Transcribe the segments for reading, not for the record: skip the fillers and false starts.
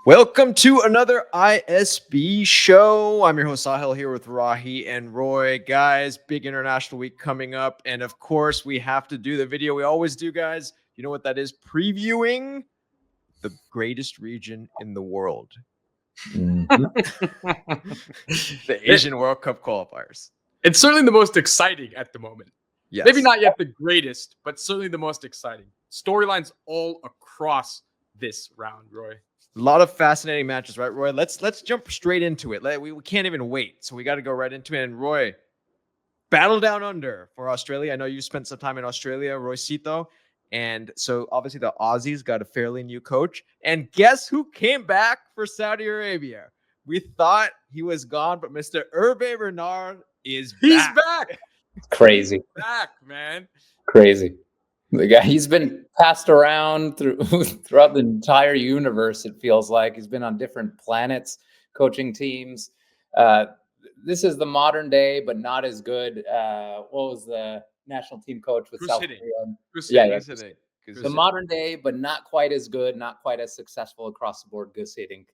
Welcome to another ISB show. I'm your host Sahil here with Rahi and Roy. Guys, big international week coming up. And of course, we have to do the video we always do, guys. You know what that is? Previewing the greatest region in the world, the Asian World Cup qualifiers. It's certainly the most exciting at the moment. Yes. Maybe not yet the greatest, but certainly the most exciting. Storylines all across this round, Roy. A lot of fascinating matches, right, Roy? Let's jump straight into it. We can't even wait, so we got to go right into it. And Roy, battle down under for Australia. I know you spent some time in Australia, Roycito. And so obviously the Aussies got a fairly new coach. And guess who came back for Saudi Arabia? We thought he was gone, but Mr. Hervé Renard is back. He's back. Crazy. Back, man. Crazy. The guy, he's been passed around throughout the entire universe, it feels like. He's been on different planets, coaching teams. This is the modern day, but not as good. What was the national team coach with South Korea? The modern day, but not quite as good, not quite as successful across the board. Gus Hiddink.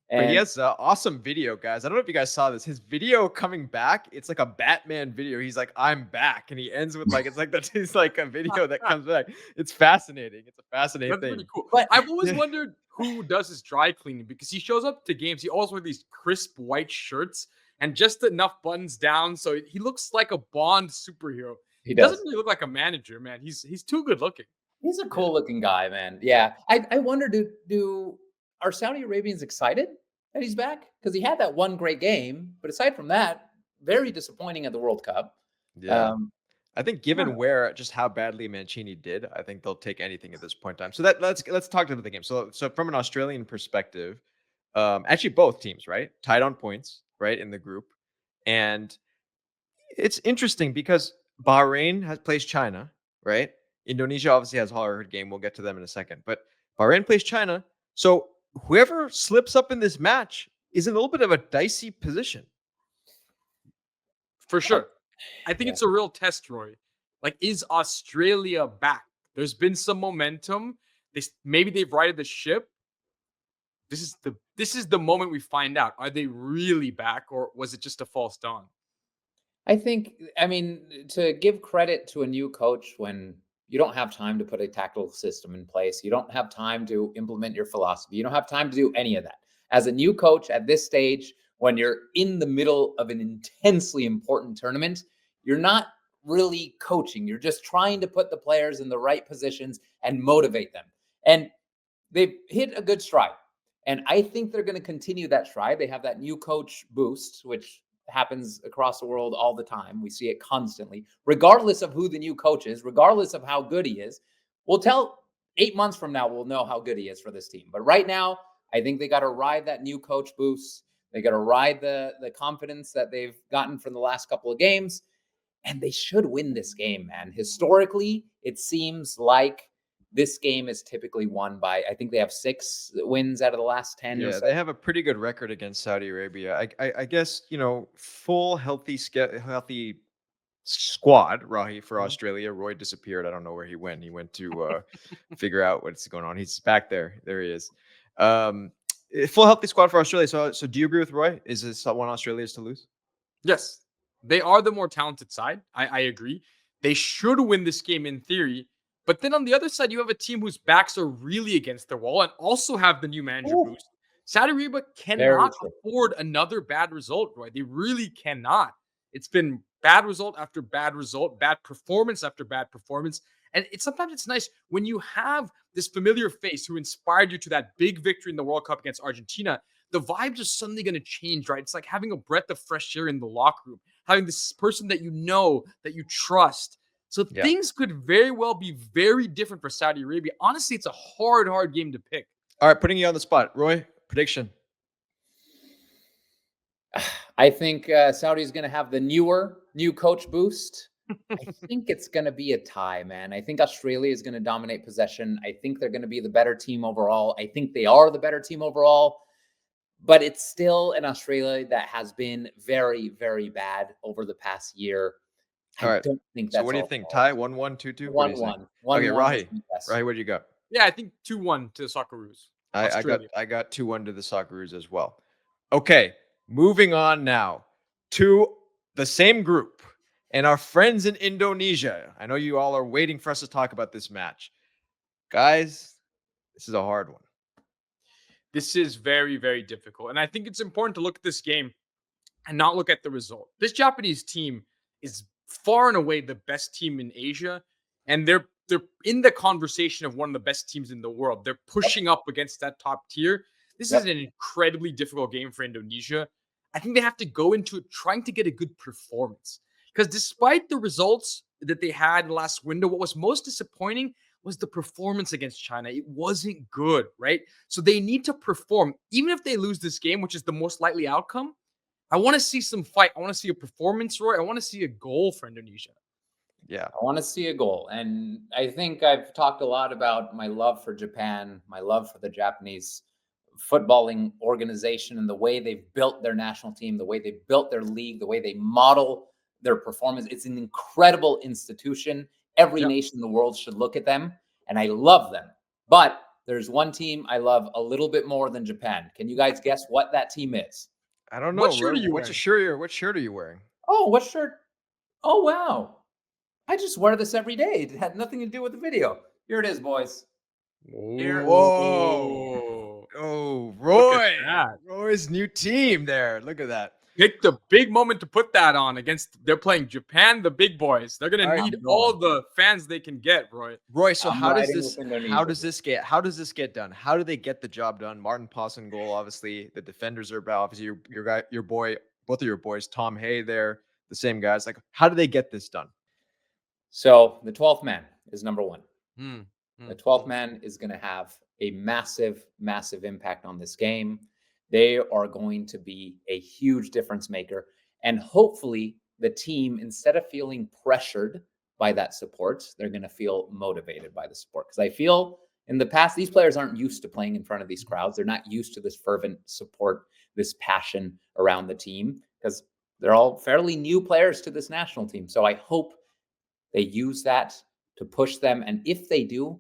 But he has an awesome video, guys. I don't know if you guys saw this. His video coming back, it's like a Batman video. He's like, "I'm back," and he ends with like, it's like that. It's like a video that comes back. It's fascinating. It's a fascinating thing. Really cool. But I've always wondered who does his dry cleaning, because he shows up to games. He always wears these crisp white shirts and just enough buttons down, so he looks like a Bond superhero. He doesn't really look like a manager, man. He's too good looking. He's a cool looking guy, man. Yeah, I wonder, are Saudi Arabians excited that he's back? Because he had that one great game, but aside from that, very disappointing at the World Cup. Yeah. I think given just how badly Mancini did, I think they'll take anything at this point in time. So let's talk about the game. So from an Australian perspective, actually both teams, right? Tied on points, right, in the group. And it's interesting because Bahrain plays China, right? Indonesia obviously has a hard game. We'll get to them in a second. But Bahrain plays China. So whoever slips up in this match is in a little bit of a dicey position. For sure. I think it's a real test, Roy. Like, is Australia back? There's been some momentum. Maybe they've righted the ship. This is the moment we find out. Are they really back, or was it just a false dawn? I mean, to give credit to a new coach when you don't have time to put a tactical system in place, you don't have time to implement your philosophy, you don't have time to do any of that. As a new coach at this stage, when you're in the middle of an intensely important tournament, you're not really coaching. You're just trying to put the players in the right positions and motivate them. And they've hit a good stride. And I think they're going to continue that stride. They have that new coach boost, which happens across the world all the time. We see it constantly, regardless of who the new coach is, regardless of how good he is. We'll tell 8 months from now, we'll know how good he is for this team. But right now, I think they got to ride that new coach boost. They got to ride the confidence that they've gotten from the last couple of games. And they should win this game, man. Historically, it seems like this game is typically won by, I think they have 6 wins out of the last 10. Yeah, they have a pretty good record against Saudi Arabia. I guess, full healthy squad, Rahi, for Australia. Roy disappeared. I don't know where he went. He went to figure out what's going on. He's back there. There he is. Full healthy squad for Australia. So do you agree with Roy? Is this one Australia is to lose? Yes. They are the more talented side. I agree. They should win this game in theory. But then on the other side, you have a team whose backs are really against the wall and also have the new manager boost. Saudi Arabia cannot afford another bad result, Roy. They really cannot. It's been bad result after bad result, bad performance after bad performance. And sometimes it's nice when you have this familiar face who inspired you to that big victory in the World Cup against Argentina. The vibes are suddenly going to change, right? It's like having a breath of fresh air in the locker room, having this person that you know, that you trust. So things could very well be very different for Saudi Arabia. Honestly, it's a hard game to pick. All right, putting you on the spot. Roy, prediction. I think Saudi is going to have the new coach boost. I think it's going to be a tie, man. I think Australia is going to dominate possession. I think they're going to be the better team overall. I think they are the better team overall. But it's still an Australia that has been very, very bad over the past year. All right. Don't think that's so what do you think? Tie 1-1, 2-2? 1-1. Okay, Rahi, what do you got? Yeah, I think 2-1 to the Socceroos. Australia. I got 2-1 to the Socceroos as well. Okay, moving on now to the same group and our friends in Indonesia. I know you all are waiting for us to talk about this match. Guys, this is a hard one. This is very, very difficult. And I think it's important to look at this game and not look at the result. This Japanese team is far and away the best team in Asia, and they're in the conversation of one of the best teams in the world. They're pushing up against that top tier. This is an incredibly difficult game for Indonesia. I think they have to go into it trying to get a good performance. Because despite the results that they had in the last window, what was most disappointing was the performance against China. It wasn't good, right? So they need to perform. Even if they lose this game, which is the most likely outcome, I want to see some fight. I want to see a performance, Roy. I want to see a goal for Indonesia. Yeah. I want to see a goal. And I think I've talked a lot about my love for Japan, my love for the Japanese footballing organization and the way they've built their national team, the way they've built their league, the way they model their performance. It's an incredible institution. Every nation in the world should look at them, and I love them. But there's one team I love a little bit more than Japan. Can you guys guess what that team is? I don't know. What shirt are you What shirt are you wearing? Oh, what shirt? Oh, wow. I just wear this every day. It had nothing to do with the video. Here it is, boys. Here. Whoa. Oh, Roy. Roy's new team there. Look at that. Picked a big moment to put that on against. They're playing Japan, the big boys. They're gonna need all the fans they can get, Roy. Roy, so how does this get done? How do they get the job done? Martin Paulson goal, obviously. The defenders are obviously your boy, both of your boys, Tom Hay there, the same guys. Like, how do they get this done? So the 12th man is number one. The 12th man is going to have a massive, massive impact on this game. They are going to be a huge difference maker. And hopefully the team, instead of feeling pressured by that support, they're going to feel motivated by the support. Because I feel in the past, these players aren't used to playing in front of these crowds. They're not used to this fervent support, this passion around the team, because they're all fairly new players to this national team. So I hope they use that to push them. And if they do,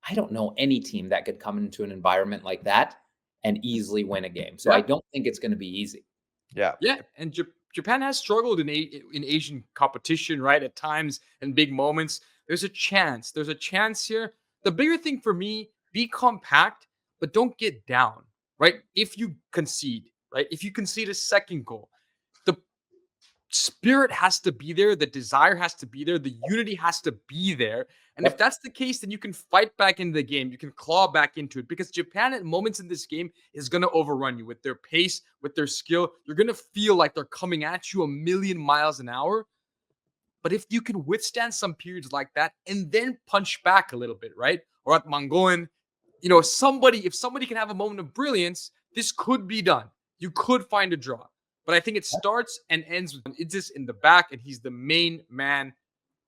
I don't know any team that could come into an environment like that and easily win a game. So I don't think it's going to be easy. Yeah. And Japan has struggled in Asian competition, right? At times and big moments. There's a chance. There's a chance here. The bigger thing for me, be compact, but don't get down, right? If you concede, right? If you concede a second goal, the spirit has to be there. The desire has to be there. The unity has to be there. And if that's the case, then you can fight back into the game. You can claw back into it, because Japan at moments in this game is going to overrun you with their pace, with their skill. You're going to feel like they're coming at you a million miles an hour. But if you can withstand some periods like that and then punch back a little bit, right? Or at Mangoen, if somebody can have a moment of brilliance, this could be done. You could find a draw. But I think it starts and ends with Idris in the back, and he's the main man.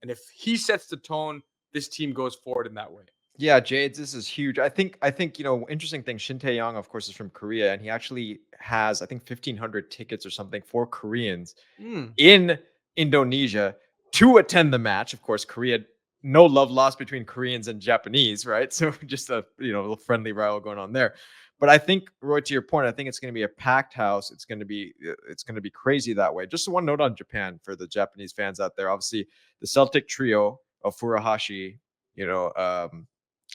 And if he sets the tone, this team goes forward in that way. Yeah, Jades, this is huge. I think interesting thing. Shin Tae-young, of course, is from Korea, and he actually has, I think, 1,500 tickets or something for Koreans in Indonesia to attend the match. Of course, Korea, no love lost between Koreans and Japanese, right? So just a little friendly rival going on there. But I think, Roy, to your point, I think it's going to be a packed house. It's going to be crazy that way. Just one note on Japan for the Japanese fans out there. Obviously, the Celtic trio of Furuhashi,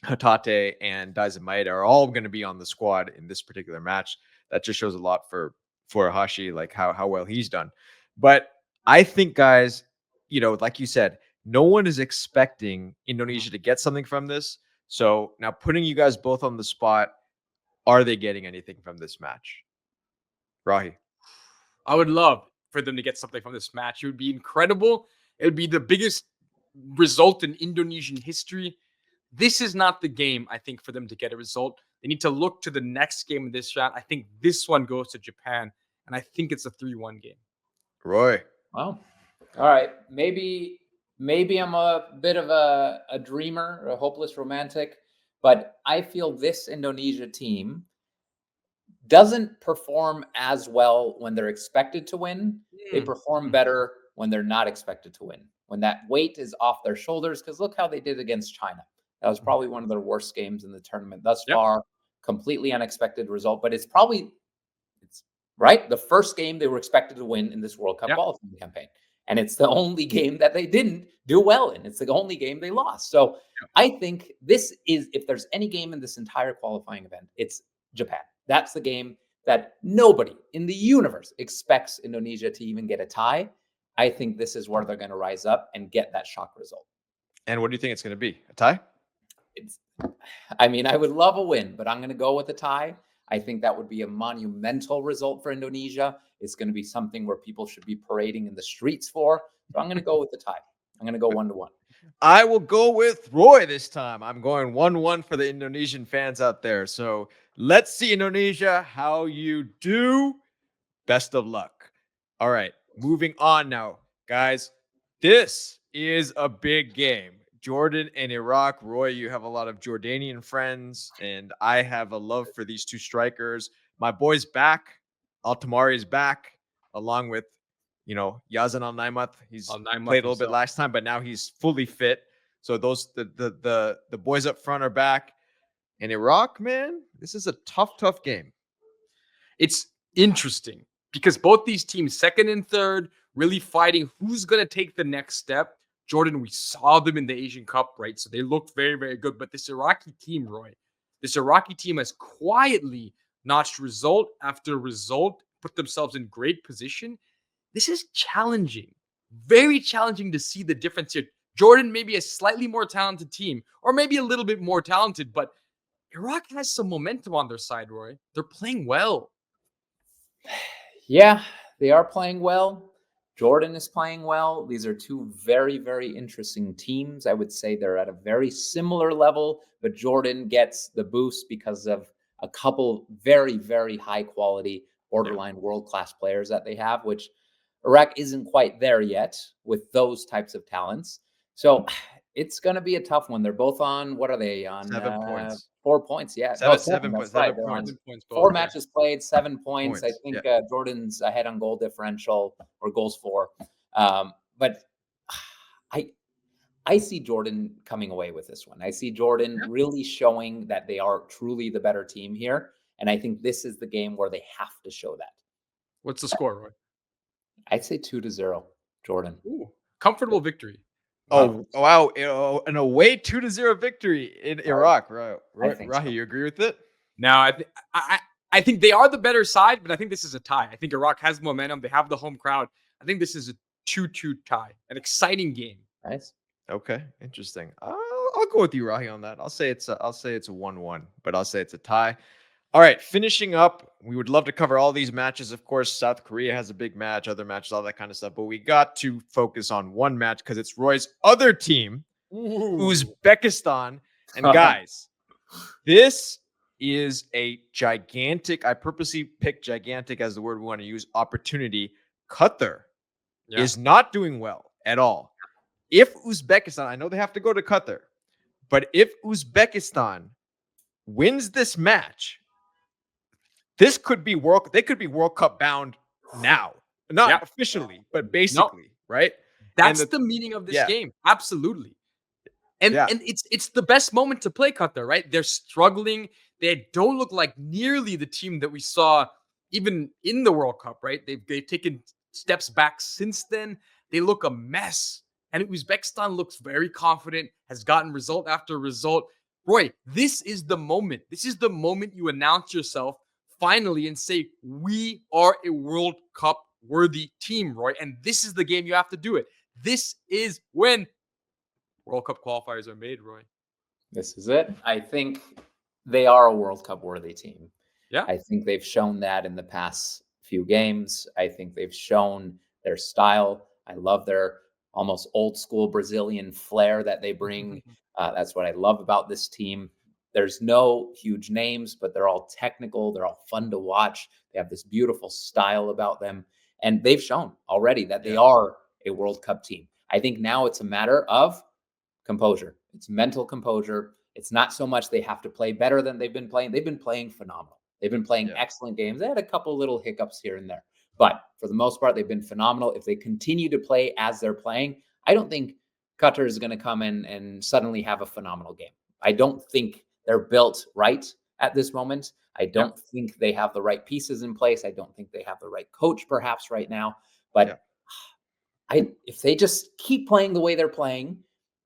Hatate, and Daizamaeda are all going to be on the squad in this particular match. That just shows a lot for Furuhashi, like how well he's done. But I think, guys, like you said, no one is expecting Indonesia to get something from this. So now putting you guys both on the spot, are they getting anything from this match? Rahi. I would love for them to get something from this match. It would be incredible. It would be the biggest result in Indonesian history. This is not the game, I think, for them to get a result. They need to look to the next game of this round. I think this one goes to Japan, and I think it's a 3-1 game. Roy. Well, all right. Maybe I'm a bit of a dreamer, a hopeless romantic, but I feel this Indonesia team doesn't perform as well when they're expected to win. They perform better when they're not expected to win, when that weight is off their shoulders, because look how they did against China. That was probably one of their worst games in the tournament thus far. completely unexpected result, but it's right. The first game they were expected to win in this World Cup Yeah. qualifying campaign. And it's the only game that they didn't do well in. It's the only game they lost. So I think this is, if there's any game in this entire qualifying event, it's Japan. That's the game that nobody in the universe expects Indonesia to even get a tie. I think this is where they're going to rise up and get that shock result. And what do you think it's going to be? A tie? I mean, I would love a win, but I'm going to go with a tie. I think that would be a monumental result for Indonesia. It's going to be something where people should be parading in the streets for. So I'm going to go with the tie. I'm going to go 1-1. I will go with Roy this time. I'm going 1-1 for the Indonesian fans out there. So let's see, Indonesia, how you do. Best of luck. All right, moving on now, guys. This is a big game. Jordan and Iraq. Roy, you have a lot of Jordanian friends, and I have a love for these two strikers. My boy's back. Al-Taamari is back, along with, Yazan Al-Naimat. He's Al-Naimat played a little bit himself. last time, but now he's fully fit. So the boys up front are back. And Iraq, man, this is a tough game. It's interesting because both these teams, second and third, really fighting who's going to take the next step. Jordan, we saw them in the Asian Cup, right? So they looked very, very good. But this Iraqi team, Roy, this Iraqi team has quietly notched result after result, put themselves in great position. This is challenging, very challenging to see the difference here. Jordan may be a slightly more talented team, or maybe a little bit more talented, but Iraq has some momentum on their side, Roy. They're playing well. Yeah, they are playing well. Jordan is playing well. These are two very, very interesting teams. I would say they're at a very similar level, but Jordan gets the boost because of a couple very, very high quality, borderline world-class players that they have, which Iraq isn't quite there yet with those types of talents. So it's going to be a tough one. They're both on, what are they on? 7 points. 4 points. Yeah. Seven That's points. right. 7 They're on points. four matches played, 7 points. I Points, think Jordan's ahead on goal differential or goals for. But I see Jordan coming away with this one. I see Jordan really showing that they are truly the better team here. And I think this is the game where they have to show that. What's the score, Roy? I'd say 2-0, Jordan. Ooh, comfortable victory. Oh, wow. An away 2-0 victory in Iraq. Right. Rahi, you agree with it? Now, I think they are the better side, but I think this is a tie. I think Iraq has momentum. They have the home crowd. I think this is a 2-2 tie. An exciting game. Nice. Okay, interesting. I'll go with you, Rahi, on that. I'll say it's a 1-1, but I'll say it's a tie. All right, finishing up. We would love to cover all these matches. Of course, South Korea has a big match, other matches, all that kind of stuff. But we got to focus on one match because it's Roy's other team, Uzbekistan. And guys, this is a gigantic, I purposely picked gigantic as the word we want to use, opportunity. Qatar is not doing well at all. If Uzbekistan, I know they have to go to Qatar, but if Uzbekistan wins this match, this could be they could be World Cup bound now. Not officially, but basically, right? That's the meaning of this game. Absolutely. And it's the best moment to play Qatar, right? They're struggling. They don't look like nearly the team that we saw even in the World Cup, right? They've taken steps back since then. They look a mess. And Uzbekistan looks very confident, has gotten result after result. Roy, this is the moment. This is the moment you announce yourself finally and say, we are a World Cup worthy team, Roy. And this is the game you have to do it. This is when World Cup qualifiers are made, Roy. This is it. I think they are a World Cup worthy team. Yeah. I think they've shown that in the past few games. I think they've shown their style. I love their almost old school Brazilian flair that they bring. That's what I love about this team. There's no huge names, but they're all technical. They're all fun to watch. They have this beautiful style about them. And they've shown already that they are a World Cup team. I think now it's a matter of composure. It's mental composure. It's not so much they have to play better than they've been playing. They've been playing phenomenal. They've been playing excellent games. They had a couple little hiccups here and there. But for the most part, they've been phenomenal. If they continue to play as they're playing, I don't think Qatar is going to come in and suddenly have a phenomenal game. I don't think they're built right at this moment. I don't think they have the right pieces in place. I don't think they have the right coach perhaps right now. But if they just keep playing the way they're playing,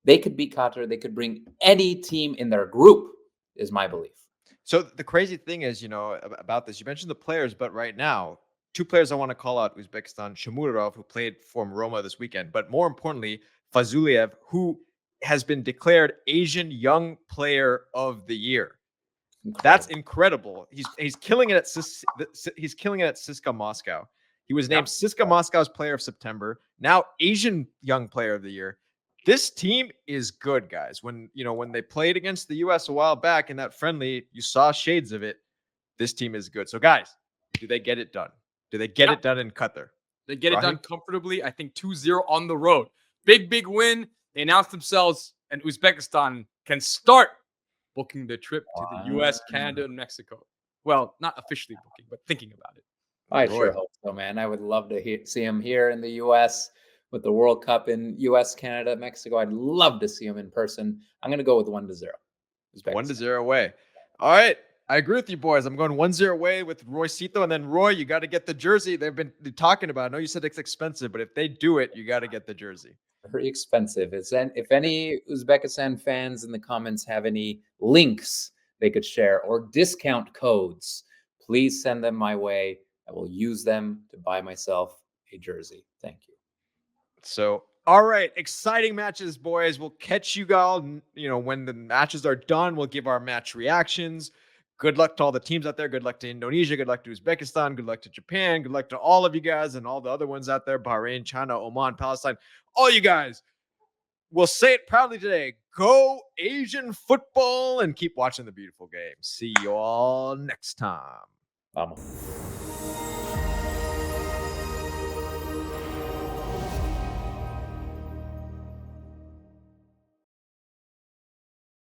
they could beat Qatar. They could bring any team in their group, is my belief. So the crazy thing is, about this, you mentioned the players, but right now, two players I want to call out: Uzbekistan, Shomurov, who played for Roma this weekend, but more importantly, Fazuliev, who has been declared Asian Young Player of the Year. That's incredible. He's killing it at he's killing it at CSKA Moscow. He was named CSKA Moscow's Player of September. Now Asian Young Player of the Year. This team is good, guys. When they played against the US a while back in that friendly, you saw shades of it. This team is good. So, guys, do they get it done? Do they get it done in Qatar? They get it done comfortably. I think 2-0 on the road. Big win. They announced themselves, and Uzbekistan can start booking the trip to the US, Canada, and Mexico. Well, not officially booking, but thinking about it. I sure hope so, man. I would love to see him here in the US with the World Cup in US, Canada, Mexico. I'd love to see him in person. I'm going to go with 1-0. 1-0 away. All right. I agree with you, boys. I'm going 1-0 away with Roy Cito. And then, Roy, you got to get the jersey. They've been talking about it. I know you said it's expensive, but if they do it, you got to get the jersey. Very expensive. If any Uzbekistan fans in the comments have any links they could share or discount codes, please send them my way. I will use them to buy myself a jersey. Thank you. So, all right, exciting matches, boys. We'll catch you all, when the matches are done. We'll give our match reactions. Good luck to all the teams out there. Good luck to Indonesia. Good luck to Uzbekistan. Good luck to Japan. Good luck to all of you guys and all the other ones out there. Bahrain, China, Oman, Palestine. All you guys. We'll say it proudly today. Go Asian football and keep watching the beautiful game. See you all next time. Vamos.